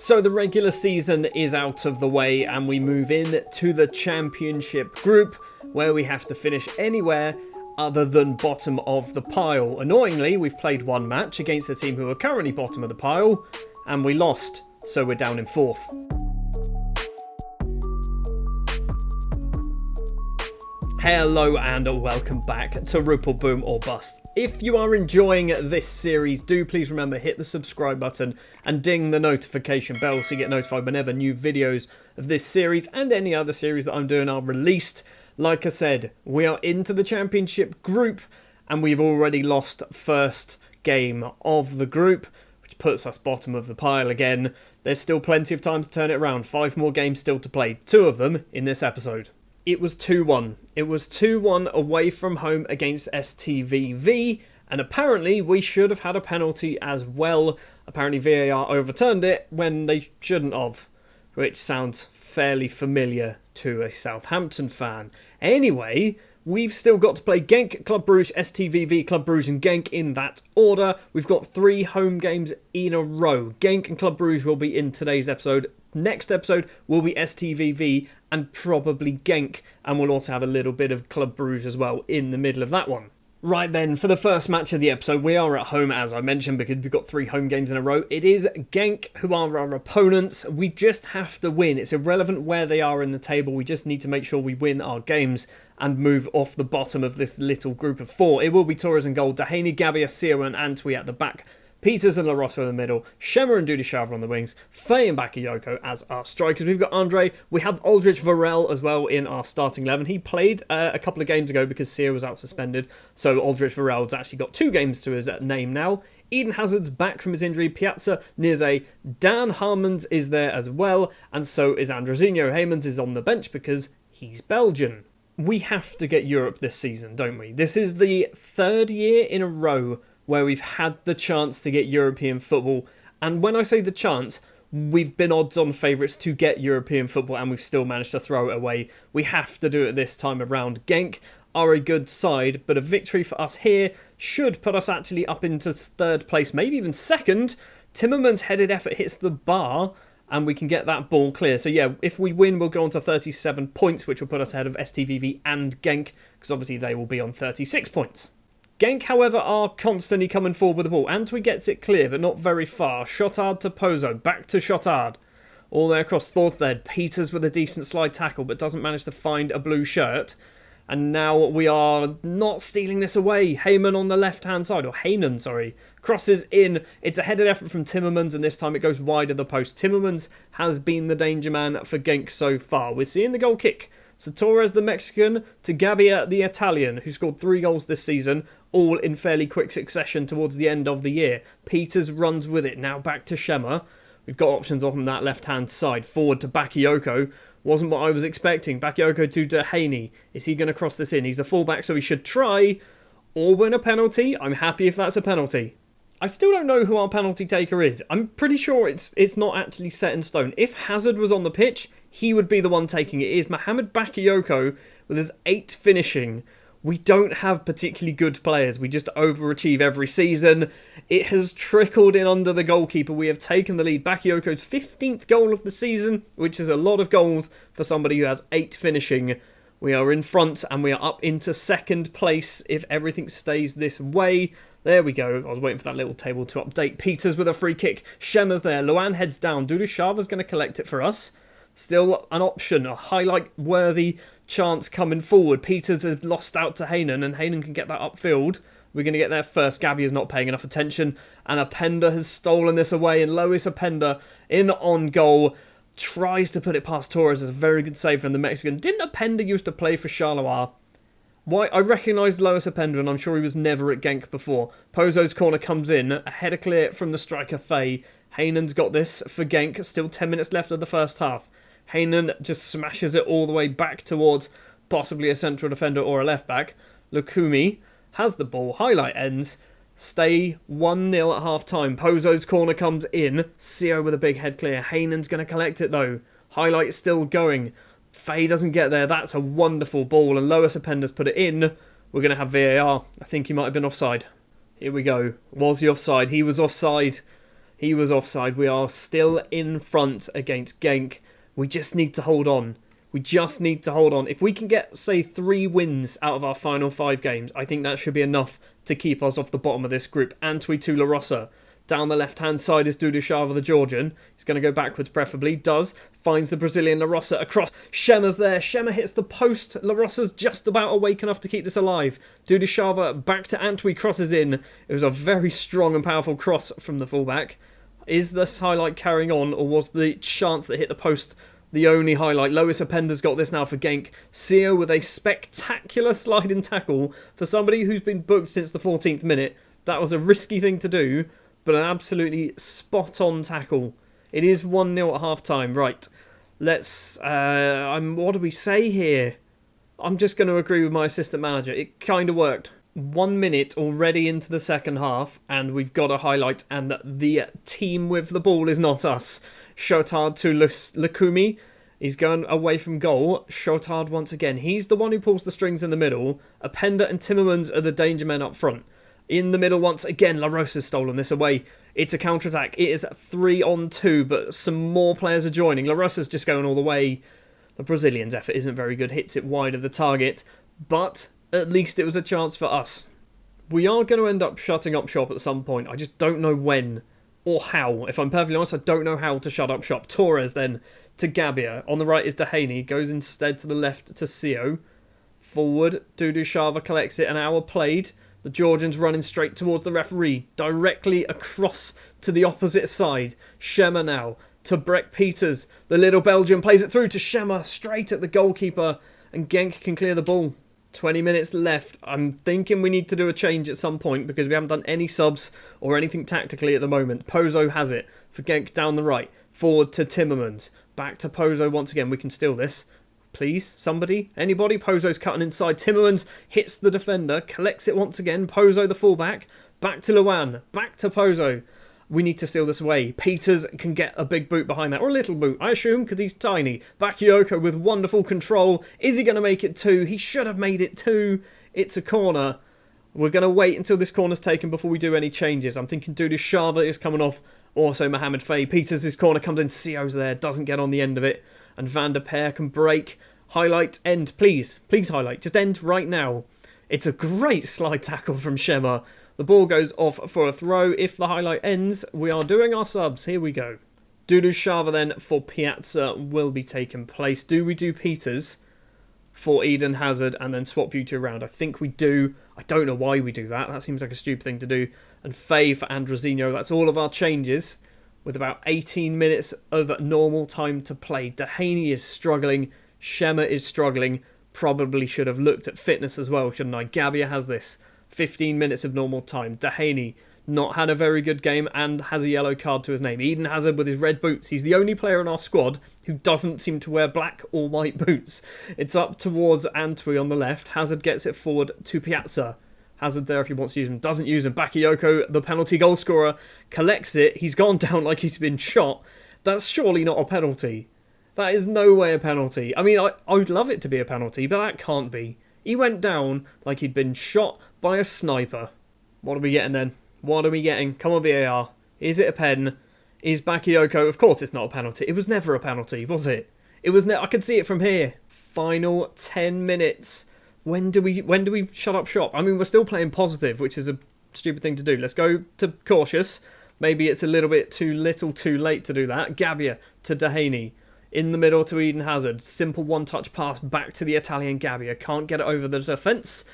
So the regular season is out of the way and we move in to the championship group where we have to finish anywhere other than bottom of the pile. Annoyingly, we've played one match against the team who are currently bottom of the pile and we lost, so we're down in fourth. Hello and welcome back to Rupel Boom or Bust. If you are enjoying this series, do please remember hit the subscribe button and ding the notification bell so you get notified whenever new videos of this series and any other series that I'm doing are released. Like I said, we are into the championship group and we've already lost first game of the group, which puts us bottom of the pile again. There's still plenty of time to turn it around. 5 more games still to play, 2 of them in this episode. It was 2-1. It was 2-1 away from home against STVV, and apparently we should have had a penalty as well. Apparently VAR overturned it when they shouldn't have, which sounds fairly familiar to a Southampton fan. Anyway, we've still got to play Genk, Club Brugge, STVV, Club Brugge and Genk in that order. We've got 3 home games in a row. Genk and Club Brugge will be in today's episode. Next episode will be STVV and probably Genk, and we'll also have a little bit of Club Brugge as well in the middle of that one. Right then, for the first match of the episode, we are at home, as I mentioned, because we've got 3 home games in a row. It is Genk, who are our opponents. We just have to win. It's irrelevant where they are in the table. We just need to make sure we win our games and move off the bottom of this little group of 4. It will be Torres in goal, Dehaney, Gabia, Sio and Antwi at the back. Peters and La Rosa in the middle, Shemmer and Dudishava on the wings, Faye and Bakayoko as our strikers. We've got Andre, we have Aldrich Varel as well in our starting 11. He played a couple of games ago because Sear was out suspended, so Aldrich Varel's actually got 2 games to his name now. Eden Hazard's back from his injury, Piazza, Nirze, Dan Harmons is there as well, and so is Andrezinho. Heymans is on the bench because he's Belgian. We have to get Europe this season, don't we? This is the 3rd year in a row where we've had the chance to get European football. And when I say the chance, we've been odds-on favourites to get European football and we've still managed to throw it away. We have to do it this time around. Genk are a good side, but a victory for us here should put us actually up into 3rd place, maybe even 2nd. Timmerman's headed effort hits the bar and we can get that ball clear. So yeah, if we win, we'll go on to 37 points, which will put us ahead of STVV and Genk, because obviously they will be on 36 points. Genk, however, are constantly coming forward with the ball. Antwi gets it clear, but not very far. Shotard to Pozo. Back to Shotard. All there across Thorthred. Peters with a decent slide tackle, but doesn't manage to find a blue shirt. And now we are not stealing this away. Heyman on the left-hand side, or Heynan, sorry. Crosses in. It's a headed effort from Timmermans, and this time it goes wide of the post. Timmermans has been the danger man for Genk so far. We're seeing the goal kick. So Torres, the Mexican, to Gabia, the Italian, who scored 3 goals this season, all in fairly quick succession towards the end of the year. Peters runs with it. Now back to Shemmer. We've got options on that left-hand side. Forward to Bakayoko. Wasn't what I was expecting. Bakayoko to Dehaney. Is he going to cross this in? He's a fullback, so he should try or win a penalty. I'm happy if that's a penalty. I still don't know who our penalty taker is. I'm pretty sure it's not actually set in stone. If Hazard was on the pitch, he would be the one taking it. It is Mohamed Bakayoko with his 8 finishing. We don't have particularly good players. We just overachieve every season. It has trickled in under the goalkeeper. We have taken the lead. Bakayoko's 15th goal of the season, which is a lot of goals for somebody who has 8 finishing. We are in front and we are up into 2nd place if everything stays this way. There we go. I was waiting for that little table to update. Peters with a free kick. Shemmer's there. Luan heads down. Dudishava's going to collect it for us. Still an option. A highlight-worthy chance coming forward. Peters has lost out to Heynan, and Heynan can get that upfield. We're going to get there first. Gabby is not paying enough attention, and Openda has stolen this away, and Lois Openda in on goal tries to put it past Torres. It's a very good save from the Mexican. Didn't Openda used to play for Charleroi? Why? I recognise Lois Openda, and I'm sure he was never at Genk before. Pozo's corner comes in, a header clear from the striker Faye. Heynan's got this for Genk. Still 10 minutes left of the first half. Heynan just smashes it all the way back towards possibly a central defender or a left back. Lukumi has the ball. Highlight ends. Stay 1-0 at half time. Pozo's corner comes in. Sio with a big head clear. Heynan's going to collect it though. Highlight still going. Faye doesn't get there. That's a wonderful ball. And Lois Openda's put it in. We're going to have VAR. I think he might have been offside. Here we go. Was he offside? He was offside. He was offside. We are still in front against Genk. We just need to hold on. We just need to hold on. If we can get, say, 3 wins out of our final 5 games, I think that should be enough to keep us off the bottom of this group. Antwi to La Rosa. Down the left-hand side is Dudishava, the Georgian. He's going to go backwards, preferably. Does. Finds the Brazilian La Rosa across. Shema's there. Shema hits the post. La Rosa's just about awake enough to keep this alive. Dudishava back to Antwi, crosses in. It was a very strong and powerful cross from the fullback. Is this highlight carrying on, or was the chance that hit the post the only highlight? Lois Openda's got this now for Genk. Seo with a spectacular sliding tackle for somebody who's been booked since the 14th minute. That was a risky thing to do, but an absolutely spot-on tackle. It is 1-0 at half-time. Right, let's... what do we say here? I'm just going to agree with my assistant manager. It kind of worked. 1 minute already into the second half, and we've got a highlight, and the team with the ball is not us. Shotard to Lukumi. He's going away from goal. Shotard once again. He's the one who pulls the strings in the middle. Openda and Timmermans are the danger men up front. In the middle once again, La Rosa's stolen this away. It's a counter-attack. It is 3-on-2, but some more players are joining. La Rosa's just going all the way. The Brazilian's effort isn't very good. Hits it wide of the target, but at least it was a chance for us. We are going to end up shutting up shop at some point. I just don't know when or how. If I'm perfectly honest, I don't know how to shut up shop. Torres then to Gabbia. On the right is Dehaney. Goes instead to the left to Seo. Forward, Dudushava collects it. An hour played. The Georgians running straight towards the referee. Directly across to the opposite side. Shema now to Breck Peters. The little Belgian plays it through to Shema. Straight at the goalkeeper. And Genk can clear the ball. 20 minutes left. I'm thinking we need to do a change at some point because we haven't done any subs or anything tactically at the moment. Pozo has it for Genk down the right. Forward to Timmermans. Back to Pozo once again. We can steal this. Please, somebody, anybody. Pozo's cutting inside. Timmermans hits the defender, collects it once again. Pozo, the fullback, back to Luan, back to Pozo. We need to steal this away. Peters can get a big boot behind that, or a little boot, I assume, because he's tiny. Bakayoko with wonderful control. Is he going to make it 2? He should have made it 2. It's a corner. We're going to wait until this corner's taken before we do any changes. I'm thinking Dudushava is coming off. Also Mohamed Faye. Peters' corner comes in. Seo's there, doesn't get on the end of it. And Van der Peer can break. Highlight, end, please. Please highlight. Just end right now. It's a great slide tackle from Shema. The ball goes off for a throw. If the highlight ends, we are doing our subs. Here we go. Dudushava then for Piazza will be taking place. Do we do Peters for Eden Hazard and then swap you two around? I think we do. I don't know why we do that. That seems like a stupid thing to do. And Faye for Andrezinho. That's all of our changes. With about 18 minutes of normal time to play. Dehaney is struggling. Shema is struggling. Probably should have looked at fitness as well, shouldn't I? Gabbia has this. 15 minutes of normal time. Dehaney not had a very good game and has a yellow card to his name. Eden Hazard with his red boots. He's the only player in our squad who doesn't seem to wear black or white boots. It's up towards Antwi on the left. Hazard gets it forward to Piazza. Hazard there if he wants to use him. Doesn't use him. Bakayoko, the penalty goal scorer, collects it. He's gone down like he's been shot. That's surely not a penalty. That is no way a penalty. I mean, I would love it to be a penalty, but that can't be. He went down like he'd been shot by a sniper. What are we getting then? What are we getting? Come on, VAR. Is it a pen? Is Bakayoko? Of course it's not a penalty. It was never a penalty, was it? It was. I could see it from here. Final 10 minutes. When do we shut up shop? I mean, we're still playing positive, which is a stupid thing to do. Let's go to cautious. Maybe it's a little bit too late to do that. Gabbia to Dehaney. In the middle to Eden Hazard. Simple one-touch pass back to the Italian Gabbia. Can't get it over the defence.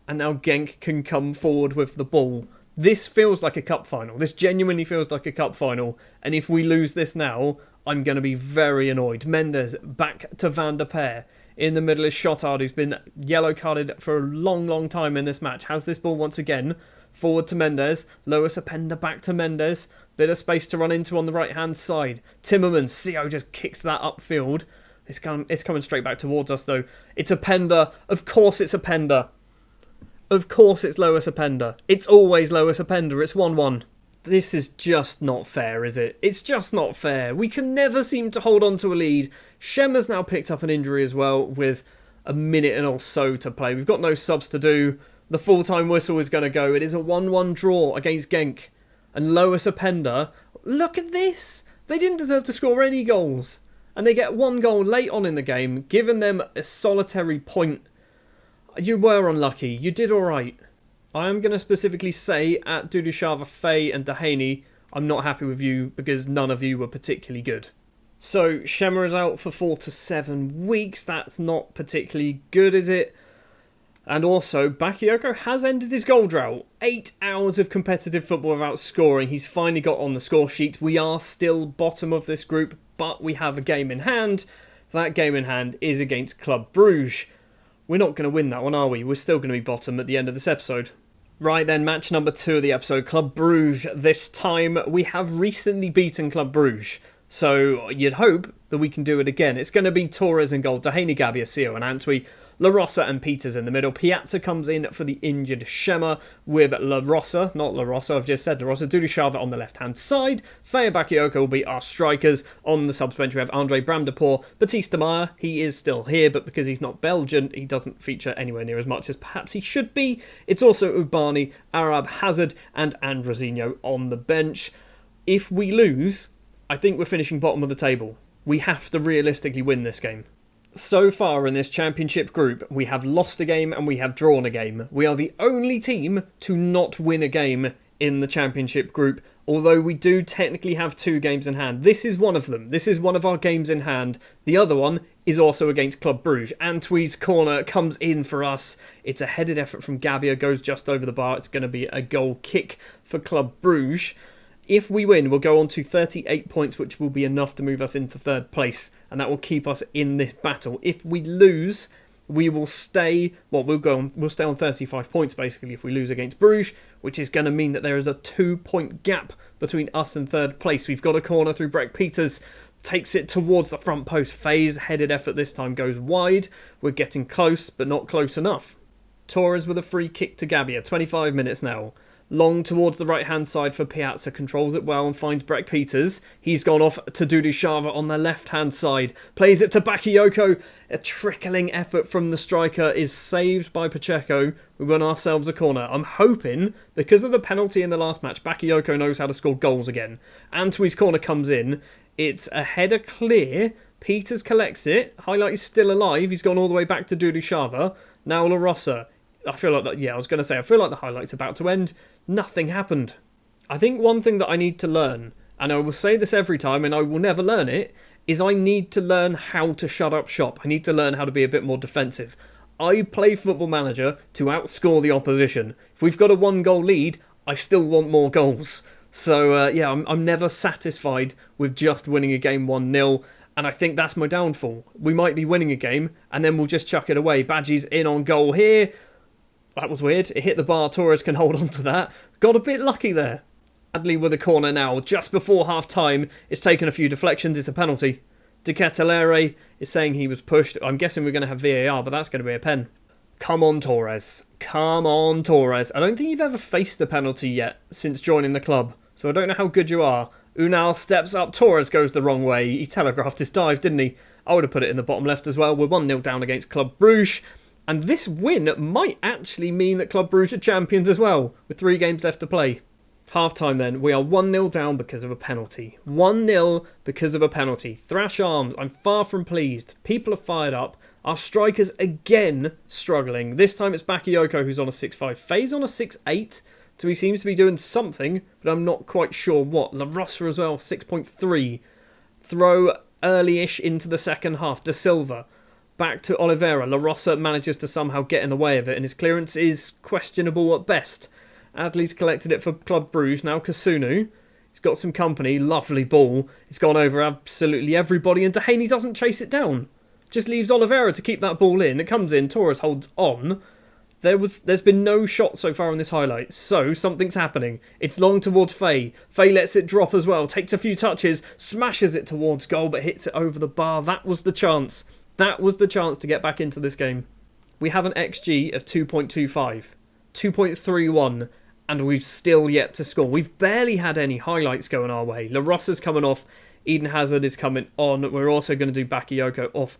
And now Genk can come forward with the ball. This feels like a cup final. This genuinely feels like a cup final. And if we lose this now, I'm going to be very annoyed. Mendes back to Van der Peer. In the middle is Shotard, who's been yellow carded for a long time in this match. Has this ball once again. Forward to Mendes. Lois Openda back to Mendes. Bit of space to run into on the right-hand side. Timmermans. Seo just kicks that upfield. It's coming straight back towards us, though. It's Openda. Of course it's Openda. Of course it's Lois Openda. It's always Lois Openda. It's 1-1. This is just not fair, is it? It's just not fair. We can never seem to hold on to a lead. Shema's now picked up an injury as well with a minute and or so to play. We've got no subs to do. The full-time whistle is going to go. It is a 1-1 draw against Genk. and Lois Openda. Look at this! They didn't deserve to score any goals. And they get one goal late on in the game, giving them a solitary point. You were unlucky. You did alright. I am going to specifically say at Dudishava, Faye and Dehaney, I'm not happy with you because none of you were particularly good. So, Shema is out for 4 to 7 weeks. That's not particularly good, is it? And also, Bakayoko has ended his goal drought. 8 hours of competitive football without scoring. He's finally got on the score sheet. We are still bottom of this group, but we have a game in hand. That game in hand is against Club Bruges. We're not going to win that one, are we? We're still going to be bottom at the end of this episode. Right then, match number 2 of the episode, Club Bruges. This time, we have recently beaten Club Bruges. So, you'd hope that we can do it again. It's going to be Torres in goal, Dehaney, Gabbia, Sio and Antwi, La Rosa and Peters in the middle. Piazza comes in for the injured Shema with La Rosa, not La Rosa, I've just said La Rosa, Dudishava on the left-hand side. Faye and Bakayoko will be our strikers. On the subs bench we have Andre Bramdepoor, Batista Maya, he is still here, but because he's not Belgian, he doesn't feature anywhere near as much as perhaps he should be. It's also Ubani, Arab, Hazard and Andrezinho on the bench. If we lose, I think we're finishing bottom of the table. We have to realistically win this game. So far in this championship group, we have lost a game and we have drawn a game. We are the only team to not win a game in the championship group, although we do technically have 2 games in hand. This is one of them. This is one of our games in hand. The other one is also against Club Bruges. Antwi's corner comes in for us. It's a headed effort from Gabbia, goes just over the bar. It's going to be a goal kick for Club Bruges. If we win, we'll go on to 38 points, which will be enough to move us into 3rd place, and that will keep us in this battle. If we lose, we will stay, we'll stay on 35 points, basically, if we lose against Bruges, which is going to mean that there is a 2-point gap between us and 3rd place. We've got a corner through Breck Peters, takes it towards the front post. Faye's headed effort this time goes wide. We're getting close, but not close enough. Torres with a free kick to Gabbia, 25 minutes now. Long towards the right-hand side for Piazza, controls it well and finds Breck Peters. He's gone off to Dudishava on the left-hand side. Plays it to Bakayoko. A trickling effort from the striker is saved by Pacheco. We won ourselves a corner. I'm hoping, because of the penalty in the last match, Bakayoko knows how to score goals again. Antwi's corner comes in. It's a header clear. Peters collects it. Highlight is still alive. He's gone all the way back to Dudishava. Now La Rosa. I feel like the highlight's about to end. Nothing happened. I think one thing that I need to learn, and I will say this every time and I will never learn it, is I need to learn how to shut up shop. I need to learn how to be a bit more defensive. I play Football Manager to outscore the opposition. If we've got a 1-goal lead, I still want more goals. So, I'm never satisfied with just winning a game 1-0. And I think that's my downfall. We might be winning a game and then we'll just chuck it away. Badgie's in on goal here. That was weird. It hit the bar. Torres can hold on to that. Got a bit lucky there. Adley with a corner now. Just before half-time. It's taken a few deflections. It's a penalty. De Ketelere is saying he was pushed. I'm guessing we're going to have VAR, but that's going to be a pen. Come on, Torres. Come on, Torres. I don't think you've ever faced a penalty yet since joining the club. So I don't know how good you are. Unal steps up. Torres goes the wrong way. He telegraphed his dive, didn't he? I would have put it in the bottom left as well. We're 1-0 down against Club Bruges. And this win might actually mean that Club Bruges are champions as well, with 3 games left to play. Half-time then, we are 1-0 down because of a penalty. 1-0 because of a penalty. Thrash arms, I'm far from pleased. People are fired up. Our strikers again struggling. This time it's Bakayoko who's on a 6.5. Faye's on a 6.8, so he seems to be doing something, but I'm not quite sure what. La Rosa as well, 6.3. Throw early-ish into the second half. De Silva. Back to Oliveira. La Rosa manages to somehow get in the way of it, and his clearance is questionable at best. Adley's collected it for Club Bruges. Now Kasunu. He's got some company. Lovely ball. It's gone over absolutely everybody, and Dehaney doesn't chase it down. Just leaves Oliveira to keep that ball in. It comes in. Torres holds on. There's been no shot so far in this highlight, so something's happening. It's long towards Faye. Faye lets it drop as well. Takes a few touches. Smashes it towards goal, but hits it over the bar. That was the chance. That was the chance to get back into this game. We have an XG of 2.25, 2.31, and we've still yet to score. We've barely had any highlights going our way. La Rosa's coming off. Eden Hazard is coming on. We're also going to do Bakayoko off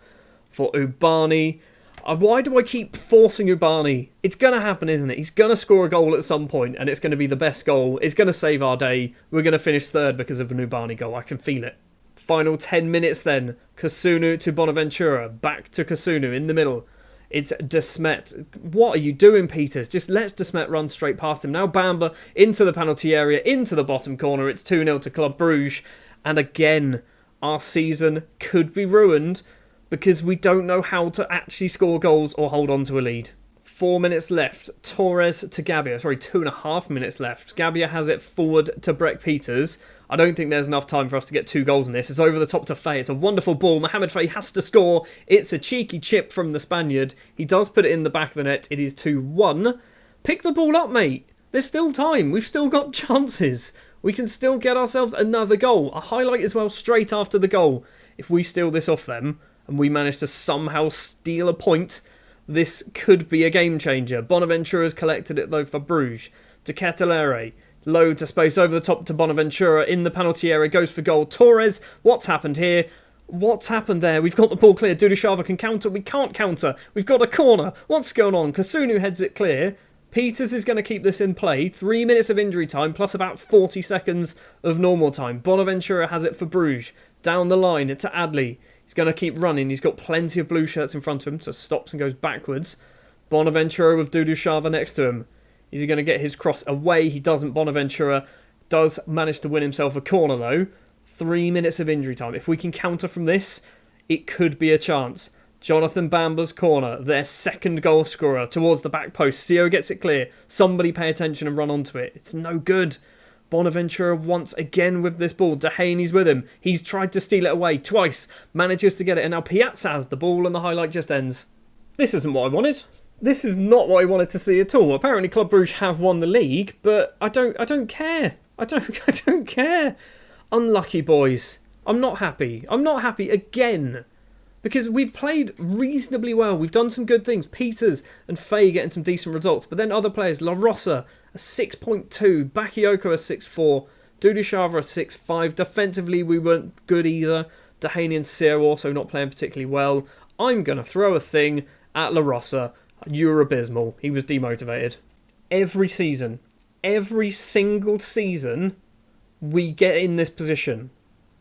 for Ubani. Why do I keep forcing Ubani? It's going to happen, isn't it? He's going to score a goal at some point, and it's going to be the best goal. It's going to save our day. We're going to finish third because of an Ubani goal. I can feel it. Final 10 minutes then. Kasunu to Bonaventura. Back to Kasunu in the middle. It's Desmet. What are you doing, Peters? Just let Desmet run straight past him. Now Bamba into the penalty area, into the bottom corner. It's 2-0 to Club Brugge. And again, our season could be ruined because we don't know how to actually score goals or hold on to a lead. 4 minutes left. Torres to Gabbia. Sorry, 2.5 minutes left. Gabbia has it forward to Breck Peters. I don't think there's enough time for us to get 2 goals in this. It's over the top to Faye. It's a wonderful ball. Mohamed Faye has to score. It's a cheeky chip from the Spaniard. He does put it in the back of the net. It is 2-1. Pick the ball up, mate. There's still time. We've still got chances. We can still get ourselves another goal. A highlight as well straight after the goal. If we steal this off them and we manage to somehow steal a point, this could be a game changer. Bonaventura's collected it though for Bruges. To Ketelere. Low to space over the top to Bonaventura. In the penalty area. Goes for goal. Torres. What's happened here? What's happened there? We've got the ball clear. Dudishava can counter. We can't counter. We've got a corner. What's going on? Kasunu heads it clear. Peters is going to keep this in play. 3 minutes of injury time plus about 40 seconds of normal time. Bonaventura has it for Bruges. Down the line to Adley. He's going to keep running. He's got plenty of blue shirts in front of him, so stops and goes backwards. Bonaventura with Dudushava next to him. Is he going to get his cross away? He doesn't. Bonaventura does manage to win himself a corner though. 3 minutes of injury time. If we can counter from this, it could be a chance. Jonathan Bamba's corner, their second goal scorer towards the back post. Sio gets it clear. Somebody pay attention and run onto it. It's no good. Bonaventura once again with this ball. Dehaney's with him. He's tried to steal it away twice. Manages to get it. And now Piazza has the ball and the highlight just ends. This isn't what I wanted. This is not what I wanted to see at all. Apparently Club Brugge have won the league, but I don't care. I don't care. Unlucky boys. I'm not happy. I'm not happy again. Because we've played reasonably well. We've done some good things. Peters and Faye getting some decent results. But then other players. La Rosa, a 6.2. Bakayoko, a 6.4. Dudushava, a 6.5. Defensively, we weren't good either. Dehaney and Sear also not playing particularly well. I'm going to throw a thing at La Rosa. You're abysmal. He was demotivated. Every season, every single season, we get in this position.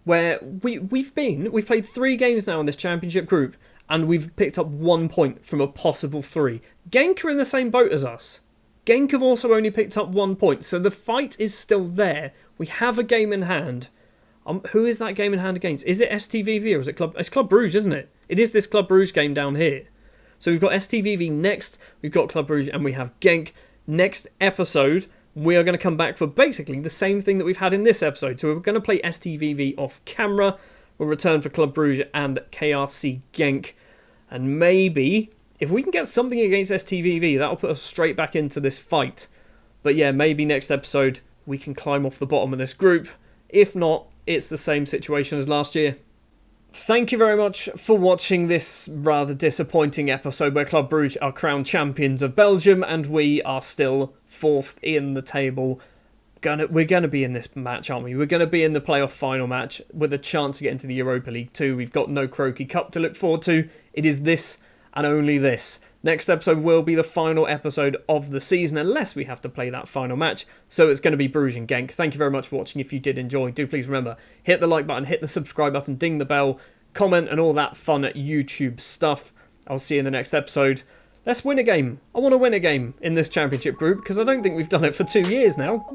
Where we've played 3 games now in this championship group and we've picked up 1 point from a possible 3. Genk are in the same boat as us. Genk have also only picked up 1 point, so the fight is still there. We have a game in hand. Who is that game in hand against? Is it STVV or is it Club? It's Club Brugge, isn't it? It is this Club Brugge game down here. So we've got STVV next, we've got Club Brugge and we have Genk. Next episode, we are going to come back for basically the same thing that we've had in this episode. So we're going to play STVV off camera. We'll return for Club Brugge and KRC Genk. And maybe, if we can get something against STVV, that'll put us straight back into this fight. But yeah, maybe next episode we can climb off the bottom of this group. If not, it's the same situation as last year. Thank you very much for watching this rather disappointing episode where Club Brugge are crowned champions of Belgium and we are still 4th in the table. We're going to be in this match, aren't we? We're going to be in the playoff final match with a chance to get into the Europa League too. We've got no Croaky Cup to look forward to. It is this and only this. Next episode will be the final episode of the season unless we have to play that final match. So it's going to be Bruges and Genk. Thank you very much for watching. If you did enjoy, do please remember, hit the like button, hit the subscribe button, ding the bell, comment and all that fun YouTube stuff. I'll see you in the next episode. Let's win a game. I want to win a game in this championship group because I don't think we've done it for 2 years now.